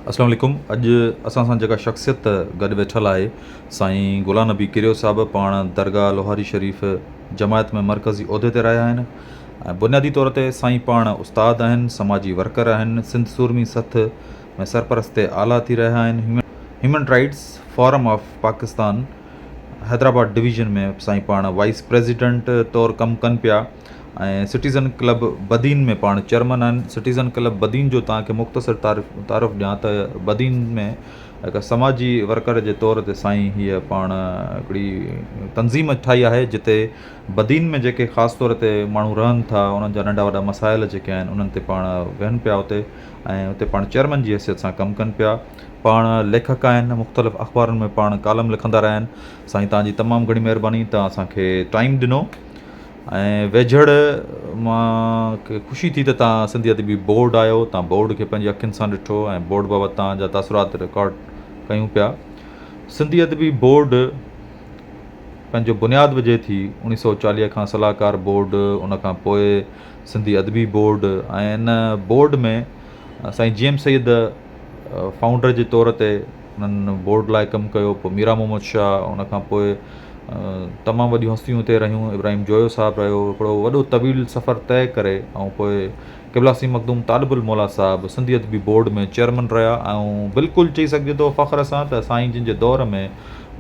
अस्सलाम वालेकुम। अॼु असां सां जेका शख़्सियत गॾु वेठल आहे साईं गुलाम नबी किरियो साहिबु पाण दरगाह लोहारी शरीफ़ जमायत में मरकज़ी उहिदे ते रहिया आहिनि ऐं बुनियादी तौर ते साईं पाण उस्ताद आहिनि, समाजी वर्कर आहिनि, सिंध सूरमी सथ में सरपरस्त आला थी रहिया आहिनि। Human rights forum of Pakistan Hyderabad division में साईं पाण वाइस प्रेसिडेंट तौरु कमु कनि पिया ऐं सिटीज़न क्लब बदीन में पाण चेयरमैन आहिनि। सिटीज़न क्लब बदीन जो तव्हांखे मुख़्तसिर तारीफ़ ॾियां त बदीन में हिकु समाजी वर्कर जे तौर ते साईं हीअ पाण हिकिड़ी तंज़ीम ठाही आहे जिते बदीन में जेके ख़ासि तौर ते माण्हू रहनि था उन्हनि जा नंढा वॾा मसाइल जेके आहिनि उन्हनि ते पाण वेहनि पिया उते ऐं उते पाण चेयरमैन जी हैसियत सां कमु कनि पिया। पाण लेखक आहिनि, मुख़्तलिफ़ अख़बारुनि में पाण कालम लिखंदा रहिया आहिनि। साईं तव्हांजी तमामु घणी महिरबानी, तव्हां असांखे टाइम ॾिनो ऐं वेझड़ मां ख़ुशी थी त तव्हां सिंधी अदबी बोर्ड आहियो, तव्हां बोर्ड खे पंहिंजी अखियुनि सां ॾिठो ऐं बोर्ड बाबति तव्हांजा तासुरात रिकॉर्ड कयूं पिया। सिंधी अदबी बोर्ड पंहिंजो बुनियादु विझे थी 1940 खां सलाहकार बोर्ड, उनखां पोइ सिंधी अदबी बोर्ड ऐं इन बोर्ड में साईं जी एम सईद फाउंडर जे तौर ते उन्हनि बोर्ड लाइ कमु कयो। पोइ मीरा मोहम्मद शाह, उनखां पोइ तमामु वॾियूं हस्तियूं हुते रहियूं। इब्राहिम जोयो साहिबु रहियो, हिकिड़ो वॾो तवील सफ़र तइ करे ऐं पोइ क़िबला सिंह मखदूम तालिबुल मौला साहिबु सिंधी अदबी बोर्ड में चेयरमैन रहिया ऐं बिल्कुलु चई सघिजे थो फ़ख्र सां त साईं जिन जे दौर में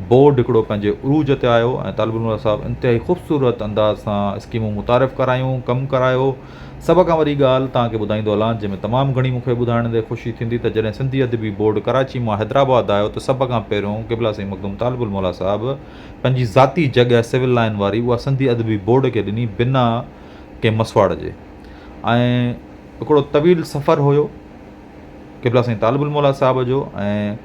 बोर्ड हिकिड़ो पंहिंजे उरूज ते आयो ऐं तालिबुल मौला साहिबु इंतिहाई ख़ूबसूरत अंदाज़ सां स्कीमूं मुतारिफ़ करायूं, कमु करायो। सभ खां वॾी ॻाल्हि तव्हांखे ॿुधाईंदो हलां जंहिंमें तमामु घणी मूंखे ॿुधाइण ते ख़ुशी थींदी त जॾहिं सिंधी अदबी बोर्ड कराची मां हैदराबाद आयो त सभ खां पहिरियों क़िबला सिंह मखदूम तालिबुल मौला साहिबु पंहिंजी ज़ाती जॻह सिविल लाइन वारी उहा सिंधी अदबी बोर्ड खे ॾिनी बिना कंहिं मसवाड़ जे। ऐं हिकिड़ो तवील सफ़र हुयो क़िबला सिंह तालिबुल मौला साहिब जो ऐं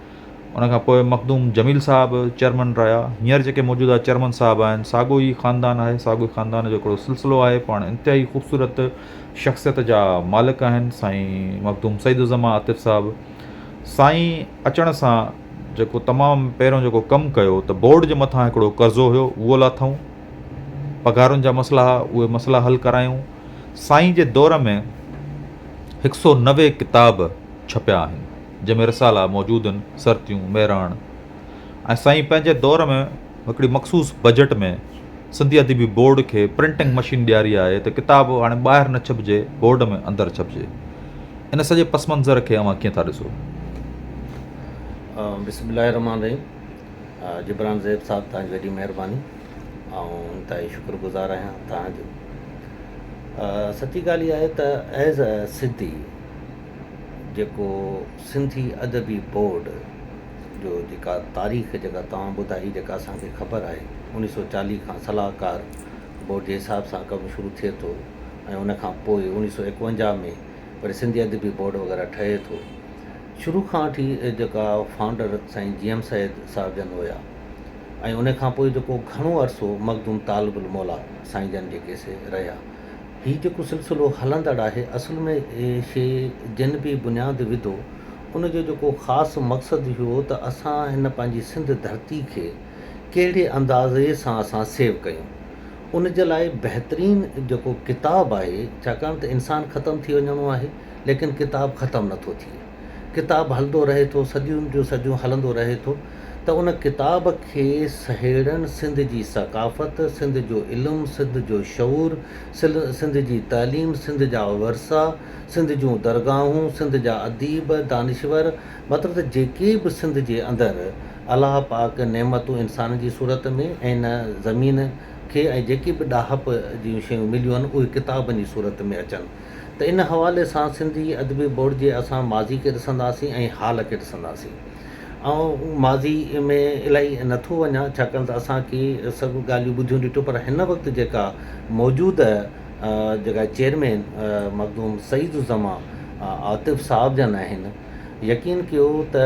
उनखां पोइ मखदूम जमील साहिबु चेयरमैन रहिया। हींअर जेके मौजूदा चेयरमैन साहिबु आहिनि साॻियो ई ख़ानदान आहे, साॻियो ई ख़ानदान जो हिकिड़ो सिलसिलो आहे। पाण इंतिहाई ख़ूबसूरत शख़्सियत जा मालिक आहिनि साईं मखदूम सईदुज़मा आतिफ़ साहिबु। साईं अचण सां जेको तमामु पहिरियों जेको कमु कयो त बोर्ड जे मथां हिकिड़ो कर्ज़ो हुयो उहो लाथऊं, पघारुनि जा मसइला उहे मसइला हल करायूं। साईं जे दौर में 190 किताब छपिया आहिनि जंहिंमें रिसाला मौजूदु आहिनि, सरतियूं, मेराण। ऐं साईं पंहिंजे दौर में हिकिड़ी मख़सूस बजट में सिंधी अदबी बोर्ड खे प्रिंटिंग मशीन ॾियारी आहे त किताब हाणे ॿाहिरि न छपिजे, बोर्ड में अंदरि छपिजे। इन सॼे पस मंज़र खे अव्हां कीअं था ॾिसो? बिस्मिल्लाहिर्रहमानिर्रहीम। जिब्रान ज़ैब साहिबु तव्हांजी वॾी महिरबानी ऐं इंतिहाई शुक्रगुज़ार आहियां तव्हांजो। सची ॻाल्हि इहा आहे त एज़ अ सिंधी जेको सिंधी अदबी बोर्ड जो जेका तारीख़ जेका तव्हां ॿुधाई, जेका असांखे ख़बर आहे 1940 खां सलाहकार बोर्ड जे हिसाब सां कमु शुरू थिए थो ऐं उनखां पोइ 1951 में वरी सिंधी अदबी बोर्ड वग़ैरह ठहे थो। शुरू खां वठी जेका फाउंडर साईं जी एम सैद साहिब जन हुया ऐं उनखां पोइ जेको घणो अरसो मखदूम तालिबुल मौला साईं जन जेके से रहिया। हीउ जेको सिलसिलो हलंदड़ आहे असल में शइ जिन बि बुनियादु विधो उनजो जेको ख़ासि मक़सदु हुओ त असां हिन पंहिंजी सिंध धरती खे कहिड़े अंदाज़े सां असां सेव कयूं। उन जे लाइ बहितरीनु जेको किताबु आहे, छाकाणि त इंसानु ख़तमु थी वञिणो आहे लेकिन किताबु ख़तमु नथो थिए, किताबु हलंदो रहे थो, सदियुनि जो सदियूं हलंदो रहे थो। त उन किताब खे सहेड़नि सिंध जी सक़ाफ़त, सिंध जो इल्मु, सिंध जो शऊर, सिंध जी तालीम, सिंध जा वरसा, सिंध जूं दरगाहूं, सिंध जा अदीब दानिश्वर, मतिलबु त जेके बि सिंध जे अंदरि अलाह पाक नेमतूं इंसान जी सूरत में ऐं न ज़मीन खे ऐं जेके बि ॾाहप जूं शयूं मिलियूं आहिनि उहे किताबनि जी सूरत में अचनि। त इन हवाले सां सिंधी अदबी बोर्ड जे असां माज़ी खे ॾिसंदासीं ऐं हाल खे ॾिसंदासीं। ऐं माज़ी में इलाही नथो वञा छाकाणि त असांखे सभु ॻाल्हियूं ॿुधियूं ॾिठो, पर हिन वक़्तु जेका मौजूदु जेका चेयरमैन मखदूम सईदुज़मा आतिफ़ साहिब जन आहिनि, यकीन कयो त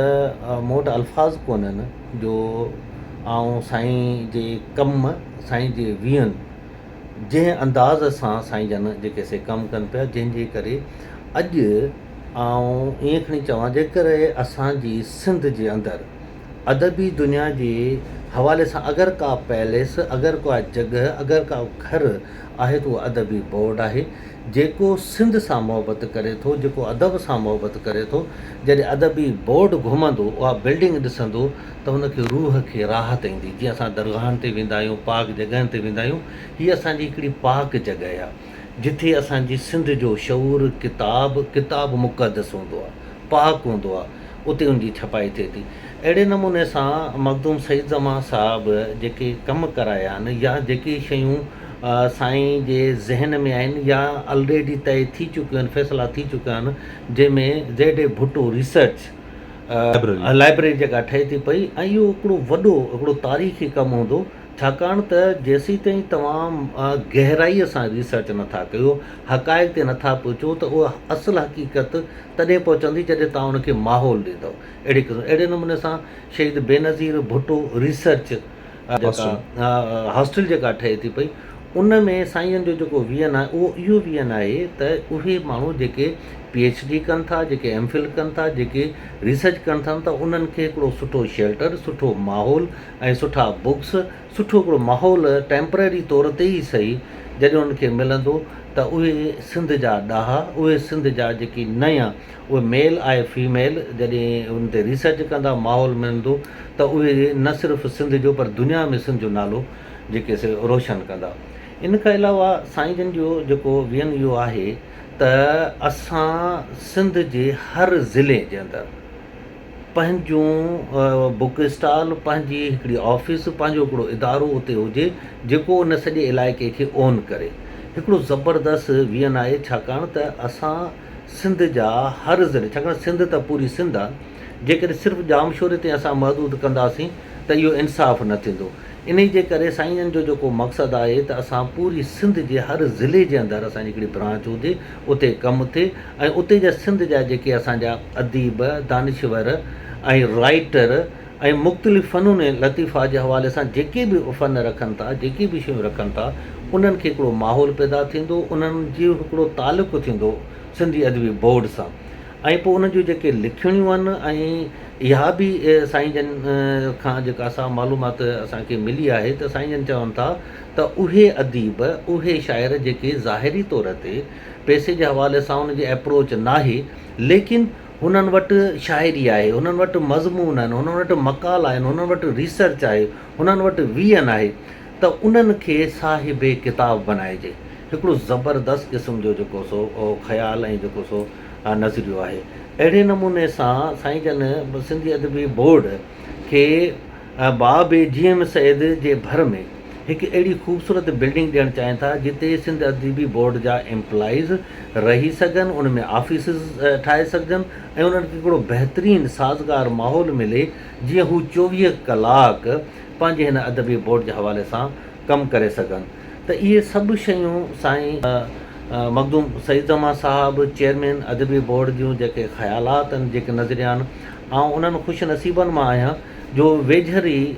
मूं वटि अल्फाज़ कोन्हनि जो ऐं साईं जे कम, साईं जे वीहनि जंहिं अंदाज़ सां साईं जन जेके से कमु कनि पिया, जंहिंजे करे अॼु ऐं ईअं खणी चवां जेकर असांजी सिंध जे अंदरि अदबी दुनिया जे हवाले सां अगरि का पैलेस, अगरि का जॻह, अगरि का घर आहे त उहो अदबी बोर्ड आहे। जेको सिंध सां मुहबत करे थो, जेको अदब सां मुहबत करे थो, जॾहिं अदबी बोर्ड घुमंदो, उहा बिल्डिंग ॾिसंदो त हुनखे रूह खे राहत ईंदी। जीअं असां दरगाहनि ते वेंदा आहियूं, पाक जॻहियुनि ते वेंदा आहियूं, हीअ असांजी हिकिड़ी पाक जॻह आहे जिथे असांजी सिंध जो शऊर किताब मुक़दस हूंदो आहे, पाक हूंदो आहे, उते उनजी छपाई थिए थी। अहिड़े नमूने सां मखदूम सईद ज़मा साहब जेके कमु कराया आहिनि या जेके शयूं साईं जे ज़हन में आहिनि या ऑलरेडी तय थी चुकियूं आहिनि, फ़ैसिला थी चुकिया आहिनि, जंहिंमें ज़ेड भुट्टो रिसर्च लाइब्रेरी जेका ठहे थी पई, ऐं इहो हिकिड़ो वॾो हिकिड़ो तारीख़ी कमु हूंदो, छाकाणि त जेसीं ताईं तव्हां गहराईअ सां रिसर्च नथा कयो, हक़ाइक़ ते नथा पहुचो, त उहा असुलु हक़ीक़त तॾहिं पहुचंदी जॾहिं तव्हां उनखे माहौल ॾींदव। अहिड़े नमूने सां शहीद बेनज़ीर भुट्टो रिसर्च जेका हॉस्टल जेका ठहे थी पई, उन में साईंजन जो जेको वियन आहे उहो इहो वियन आहे त उहे माण्हू जेके PhD कनि था, जेके MPhil कनि था, जेके रिसर्च कनि था, त उन्हनि खे हिकिड़ो सुठो शेल्टर, सुठो माहौल ऐं सुठा बुक्स, सुठो हिकिड़ो माहौल टेम्पररी तौर ते ई सही जॾहिं उनखे मिलंदो त उहे सिंध जा ॾाहा, उहे सिंध जा जेकी नया उहे मेल आहे फीमेल जॾहिं उन ते रिसर्च कंदा, माहौल मिलंदो, त उहे न सिर्फ़ु सिंध जो पर दुनिया में सिंध जो नालो जेके से रोशन कंदा। इन खां अलावा साईं जन जो जेको वियन इहो आहे त असां सिंध जे हर ज़िले जे अंदरि पंहिंजूं बुक स्टॉल, पंहिंजी हिकिड़ी ऑफिस, पंहिंजो हिकिड़ो इदारो उते हुजे जेको उन सॼे इलाइक़े खे ओन करे। हिकिड़ो ज़बरदस्त वियन आहे, छाकाणि त असां सिंध जा हर ज़िले, छाकाणि सिंध त पूरी सिंध आहे, जेकॾहिं सिर्फ़ु जामशोरे ते असां महदूद कंदासीं त इहो इंसाफ़ न थींदो। इन जे करे साईंजन जो जेको मक़सदु आहे त असां पूरी सिंध जे हर ज़िले जे अंदरि असांजी हिकिड़ी ब्रांच हुजे, उते कमु थिए, ऐं उते जा सिंध जा जेके असांजा अदीब, दानिशवर ऐं राइटर ऐं मुख़्तलिफ़ फ़नून लतीफ़ा जे हवाले सां जेके बि फ़न रखनि था, जेके बि शयूं रखनि था, उन्हनि खे हिकिड़ो माहौल पैदा थींदो, उन्हनि जो हिकिड़ो तालुक़ु थींदो सिंधी अदबी बोर्ड सां। ऐं पोइ उन जूं जेके लिखिणियूं आहिनि, ऐं इहा बि साईं जन खां जेका असां मालूमात असांखे मिली आहे त साईं जन चवनि था त उहे अदीब, उहे शाइर जेके ज़ाहिरी तौर ते पैसे जे हवाले सां उन जी अप्रोच नाहे, लेकिन हुननि वटि शाइरी आहे, हुननि वटि मज़मून आहिनि, हुननि वटि मक़ाल आहिनि, हुननि वटि रिसर्च आहे, हुननि वटि वियन आहे, त उन्हनि खे साहिबे किताब बनाइजे। हिकिड़ो ज़बरदस्त क़िस्म जो जेको सो ख़्याल ऐं जेको सो नज़रियो आहे। अहिड़े नमूने सां साईं जन सिंधी अदबी बोर्ड खे बाब GM सैद जे भर में हिकु अहिड़ी ख़ूबसूरत बिल्डिंग ॾियणु चाहिनि था जिते सिंध अदबी बोर्ड जा एम्प्लॉइज़ रही सघनि, उन में ऑफिसिस ठाहे सघजनि, ऐं उन्हनि खे हिकिड़ो बहितरीनु साज़गार माहौल मिले जीअं हू 24 कलाक पंहिंजे हिन अदबी बोर्ड जे हवाले सां कमु करे सघनि। त इहे सभु शयूं साईं मखदूम सईद ज़मा साहब चेयरमैन अदबी बोर्ड जूं जेके ख़्यालात आहिनि, जेके नज़रिया आहिनि, ऐं उन्हनि ख़ुशि नसीबनि मां आहियां जो वेझर ई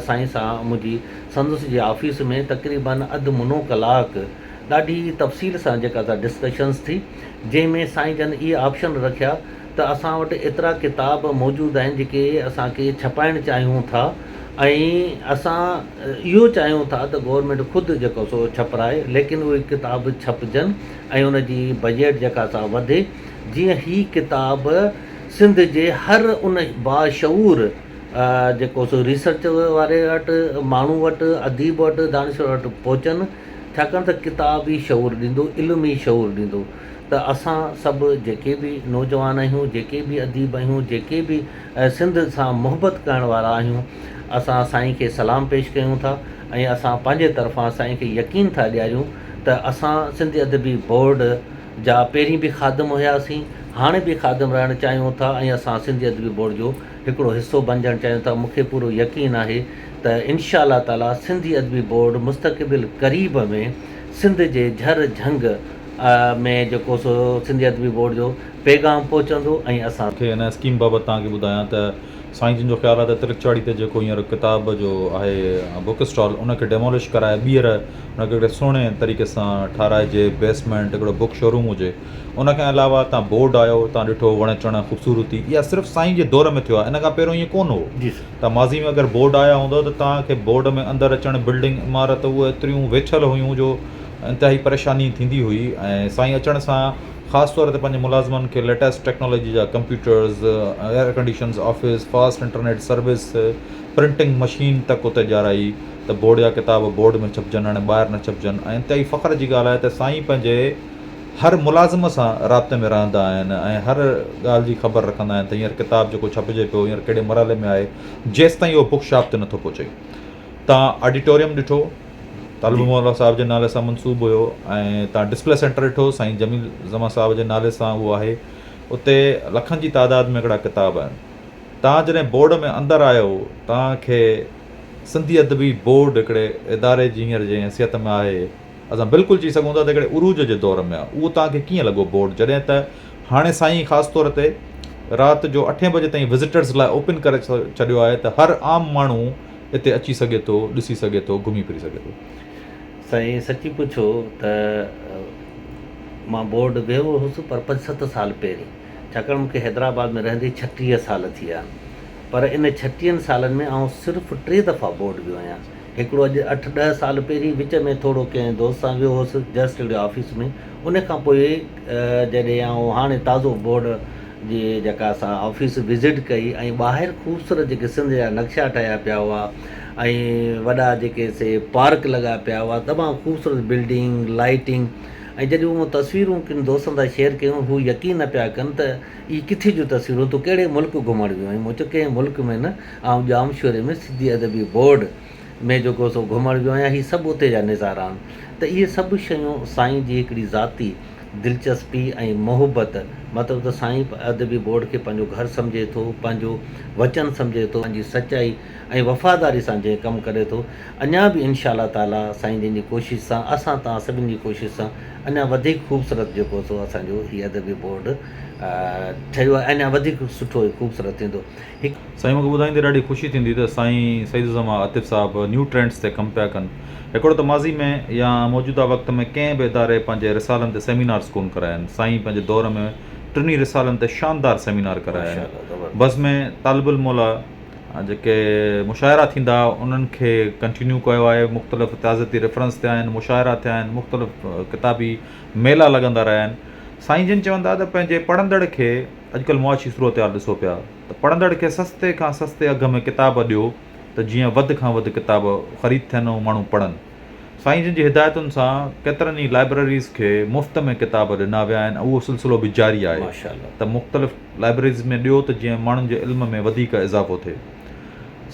साईं सां मुंहिंजी संदसि जे ऑफिस में तक़रीबन अधु मुनो कलाक ॾाढी तफ़सील सां जेका डिस्कशन्स थी, जंहिंमें साईं जन इहे ऑप्शन रखिया त असां वटि एतिरा किताब मौजूदु आहिनि जेके असांखे छपाइणु चाहियूं था, ऐं असां इहो चाहियूं था त गवर्नमेंट ख़ुदि जेको सो छपाए, लेकिन उहे किताब छपजनि ऐं उन जी बजट जेका सा वधे, जीअं ही किताब सिंध जे हर उन बाशऊर जेको सो रिसर्च वारे वटि, माण्हू वटि, अदीब वटि, दानिशवर वटि पहुचनि, छाकाणि त किताब ई शऊर ॾींदो, इल्म ई शऊर ॾींदो। त असां सभु जेके बि नौजवान आहियूं, जेके बि अदीब आहियूं, जेके बि सिंध सां मुहबत करण वारा आहियूं, असां साईं खे सलाम पेश कयूं था, ऐं असां पंहिंजे तरफ़ां साईं खे यकीन था ॾियारियूं त असां सिंधी अदबी बोर्ड जा पहिरीं बि ख़ादम हुयासीं, हाणे बि ख़ादम रहणु चाहियूं था, ऐं असां सिंधी अदबी बोर्ड जो हिकिड़ो हिसो बणिजणु चाहियूं था। मूंखे पूरो यकीन आहे त इंशा अल्लाह ताला सिंधी अदबी बोर्ड मुस्तक़बिल क़रीब में सिंध जे झर झंग में जेको सो सिंधी अदबी बोर्ड जो पैगाम पहुचंदो। ऐं असांखे हिन स्कीम बाबति तव्हांखे ॿुधायां त साईं जिन जो ख़्यालु आहे त तिरकचाड़ी ते जेको हींअर किताब जो आहे बुक स्टॉल, उनखे डेमोलिश कराए ॿीहर उनखे हिकिड़े सुहिणे तरीक़े सां ठाराइजे, बेसमेंट हिकिड़ो बुक शोरूम हुजे। उनखे अलावा तव्हां बोर्ड आयो, तव्हां ॾिठो वण चण ख़ूबसूरती, इहा सिर्फ़ु साईं जे दौर में थियो आहे, इन खां पहिरियों ईअं कोन हो। त माज़ी में अगरि बोर्ड आया हूंदो त तव्हांखे बोर्ड में अंदरि अचणु, बिल्डिंग इमारत उहे एतिरियूं वेछल हुयूं जो इंतिहाई परेशानी थींदी हुई ऐं साईं अचण सां ख़ासि तौर ते पंहिंजे मुलाज़िमनि खे लेटेस्ट टेक्नोलॉजी जा computers, air conditions office, fast internet service, printing machine तक उते ॼाराई त बोर्ड जा किताब बोर्ड में छपजनि, हाणे ॿाहिरि न छपजनि। ऐं इंतिहाई फ़ख़्र जी ॻाल्हि आहे त साईं पंहिंजे हर मुलाज़िम सां राब्ते में रहंदा आहिनि ऐं हर ॻाल्हि जी ख़बर रखंदा आहिनि त हींअर किताब जेको छपिजे पियो हींअर कहिड़े मरहले में आहे, जेसि ताईं उहो बुक शॉप ते नथो पहुचे। तव्हां ऑडिटोरियम ॾिठो, तालिब मौला साहिब जे नाले सां मनसूब हुयो, ऐं तव्हां डिस्प्ले सेंटर ॾिठो, साईं जमील ज़मा साहिब जे नाले सां उहो आहे। उते लखनि जी तादाद में हिकिड़ा किताब आहिनि। तव्हां जॾहिं बोर्ड में अंदरि आयो, तव्हांखे सिंधी अदबी बोर्ड हिकिड़े इदारे जी हींअर जे हैसियत में आहे, असां बिल्कुलु चई सघूं था त हिकिड़े उरूज जे दौर में आहे। उहो तव्हांखे कीअं लॻो बोर्ड, जॾहिं त हाणे साईं ख़ासि तौर ते राति जो 8 बजे ताईं विज़िटर्स लाइ ओपन करे छॾियो आहे त हर आम माण्हू हिते अची सघे थो, ॾिसी सघे थो, घुमी फिरी सघे थो। साईं सची पुछो त मां बोर्ड वियो हुउसि पर 5-7 साल पहिरीं, छाकाणि मूंखे हैदराबाद में रहंदे 36 साल थी विया, पर इन 36 सालनि में आउं सिर्फ़ु 3 दफ़ा बोर्ड वियो आहियां। हिकिड़ो अॼु 8-10 साल पहिरीं विच में थोरो कंहिं दोस्त सां वियो हुउसि जस्ट हिकिड़े ऑफिस में। उन खां पोइ जॾहिं आउं हाणे ताज़ो बोर्ड जी जेका असां ऑफिस विज़िट कई ऐं ॿाहिरि ख़ूबसूरत जेके सिंध जा नक्शा ठाहिया पिया हुआ ऐं वॾा जेके से पार्क लॻा पिया हुआ, तमामु ख़ूबसूरत बिल्डिंग, लाइटिंग, ऐं जॾहिं उहो तस्वीरूं किन दोस्तनि सां शेयर कयूं, हू यकीन न पिया कनि त इहे किथे जूं तस्वीरूं, तूं कहिड़े मुल्क घुमण वियो आहीं? मूं चयो कंहिं मुल्क में न, आउं जामशोरे में सिंधी अदबी बोर्ड में जेको सो घुमण वियो आहियां। हीअ सभु उते जा नज़ारा आहिनि। त इहे सभु शयूं साईं जी हिकिड़ी ज़ाती दिलचस्पी ऐं मुहबत, मतिलबु त साईं अदबी बोर्ड खे पंहिंजो घरु सम्झे थो, पंहिंजो वचन सम्झे थो, पंहिंजी सचाई ऐं वफ़ादारी सां जंहिं कमु करे थो। अञा बि इनशा अल्लाह ताला साईं जन जी कोशिशि सां, असां तव्हां सभिनी जी कोशिशि सां अञा वधीक ख़ूबसूरत जेको सो असांजो हीअ अदबी बोर्ड ठहियो आहे, अञा वधीक सुठो ऐं ख़ूबसूरत थींदो। साईं मूंखे ॿुधाईंदे ॾाढी ख़ुशी थींदी त साईं सईद ज़मा आतिफ़ साहिबु न्यू ट्रेंड्स ते कमु पिया कनि। हिकिड़ो त माज़ी में या मौजूदा वक़्त में कंहिं बि इदारे पंहिंजे रिसालनि ते सेमिनार्स कोन कराया आहिनि। साईं पंहिंजे दौर में 3 रिसालनि ते शानदार सेमिनार कराया आहिनि। बस में तालिबुल मौला जेके मुशाइरा थींदा उन्हनि खे कंटिन्यू कयो आहे, मुख़्तलिफ़ ताज़ती रेफरेंस थिया आहिनि, मुशाइरा थिया आहिनि, मुख़्तलिफ़ किताबी मेला लॻंदा रहिया आहिनि। साईं जन चवंदा त पंहिंजे पढ़ंदड़ खे, अॼुकल्ह मुआशी सूरत हाल ॾिसो पिया त पढ़ंदड़ खे सस्ते खां सस्ते अघ में किताब ॾियो त जीअं वधि खां वधि किताब ख़रीद थियनि ऐं माण्हू पढ़नि। साईं जन जी हिदायतुनि सां केतिरनि ई लाइब्रेरीज़ खे मुफ़्त में किताब ॾिना विया आहिनि। उहो सिलसिलो बि जारी आहे त मुख़्तलिफ़ लाइब्रेरीज़ में ॾियो त जीअं माण्हुनि जे इल्म में वधीक इज़ाफ़ो थिए।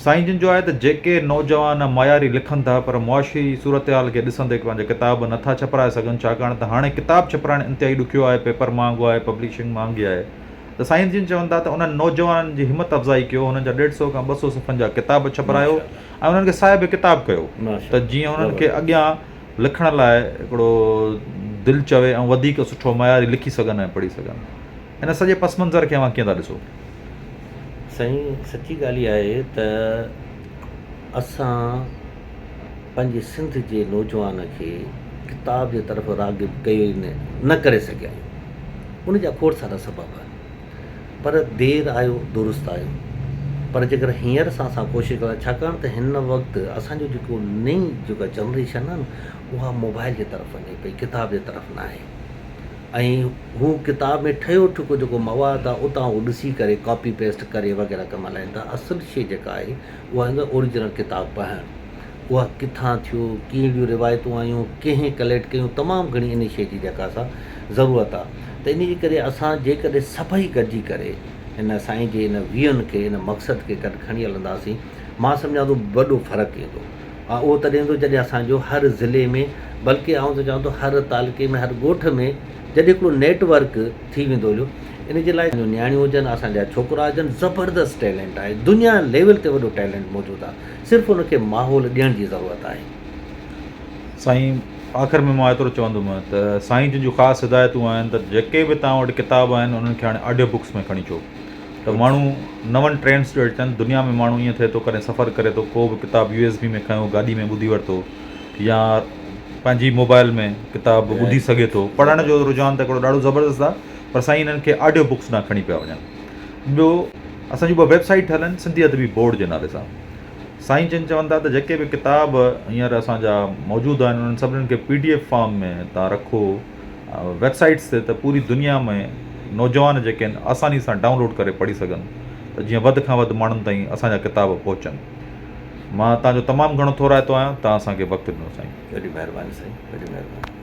साईं जन जो आहे त जेके नौजवान मयारी लिखनि था पर मुआशी सूरत हाल खे ॾिसंदे पंहिंजा किताब नथा छपाए सघनि, छाकाणि त हाणे किताब छपाइणु इंतिहाई ॾुखियो आहे, पेपर महांगो आहे, पब्लिशिंग महांगी आहे। त साईं जन चवंदा त उन्हनि नौजवाननि जी हिमत अफ़ज़ाई कयो, हुननि जा 150 खां 200 सफ़नि जा किताब छपायो ऐं उन्हनि खे साहिब किताब कयो त जीअं उन्हनि खे अॻियां लिखण लाइ हिकिड़ो दिलि चवे ऐं वधीक सुठो मयारी लिखी सघनि ऐं पढ़ी सघनि। हिन सॼे पस मंज़र खे तव्हां कीअं था ॾिसो? साईं सची ॻाल्हि इहा आहे त असां पंहिंजे सिंध जे नौजवान खे किताब जे तरफ़ राग़िब कयो ई न करे सघिया आहियूं। उन जा खोड़ सारा सबब आहिनि, पर देरि आयो दुरुस्त आयो। पर जेकर हींअर सां असां कोशिशि कयूं, छाकाणि त हिन वक़्तु असांजो जेको नई जेका जनरेशन आहे न, उहा मोबाइल जे तरफ़ वञे पई, किताब जे तरफ़ न आहे। ऐं हू किताब में ठहियो ठुको जेको मवादु आहे उतां उहो ॾिसी करे कॉपी पेस्ट करे वग़ैरह कमु हलाइनि था। असुलु शइ जेका आहे उहा आहे ओरिजिनल किताब पढ़णु। उहा किथां थियो, कहिड़ियूं रिवायतूं आयूं, कंहिं कलेक्ट कयूं, तमामु घणी इन शइ जी जेका असां ज़रूरत आहे। त इन जे करे असां जेकॾहिं सभई गॾिजी करे हिन साईं जे हिन वीहनि खे, हिन मक़सद खे गॾु खणी हलंदासीं, मां सम्झां थो वॾो फ़र्क़ु ईंदो। उहो तॾहिं ईंदो जॾहिं असांजो हर ज़िले में, बल्कि आउं त चवां थो हर तालुके में, हर ॻोठ में जॾहिं हिकिड़ो नेटवर्क थी वेंदो हुयो। इन जे लाइ नियाणियूं हुजनि, असांजा छोकिरा हुजनि, ज़बरदस्त टैलेंट आहे, दुनिया लेवल ते वॾो टैलेंट मौजूदु आहे, सिर्फ़ु उनखे माहौल ॾियण जी ज़रूरत आहे। साईं आख़िर में मां एतिरो चवंदुमि त साईं जन जूं ख़ासि हिदायतूं आहिनि त जेके बि तव्हां वटि किताब आहिनि उन्हनि खे हाणे ऑडियो बुक्स में खणी अचो त माण्हू नवनि ट्रेंड्स ॾिठो अचनि। दुनिया में माण्हू ईअं थिए थो, कॾहिं सफ़रु करे थो, को बि किताब USB में खयो, गाॾी में ॿुधी वरितो, या पंहिंजी मोबाइल में किताब ॿुधी सघे थो। पढ़ण जो रुझान त हिकिड़ो ॾाढो ज़बरदस्त आहे, पर साईं हिननि खे ऑडियो बुक्स न खणी पिया वञनि। ॿियो असांजूं ॿ वेबसाइट हलनि सिंधी अदबी बोर्ड जे नाले सां। साईं जन चवनि था त जेके बि किताब हींअर असांजा मौजूदु आहिनि उन्हनि सभिनीनि खे PDF फॉर्म में तव्हां रखो वेबसाइट्स ते, त पूरी दुनिया में नौजवान जेके आहिनि आसानी सां डाउनलोड करे पढ़ी सघनि, त जीअं वधि खां वधि माण्हुनि ताईं असांजा किताब पहुचनि। मां तव्हांजो तमामु घणो थोराइतो आहियां, तव्हां असांखे वक़्तु ॾिनो साईं। वॾी महिरबानी साईं, वॾी महिरबानी।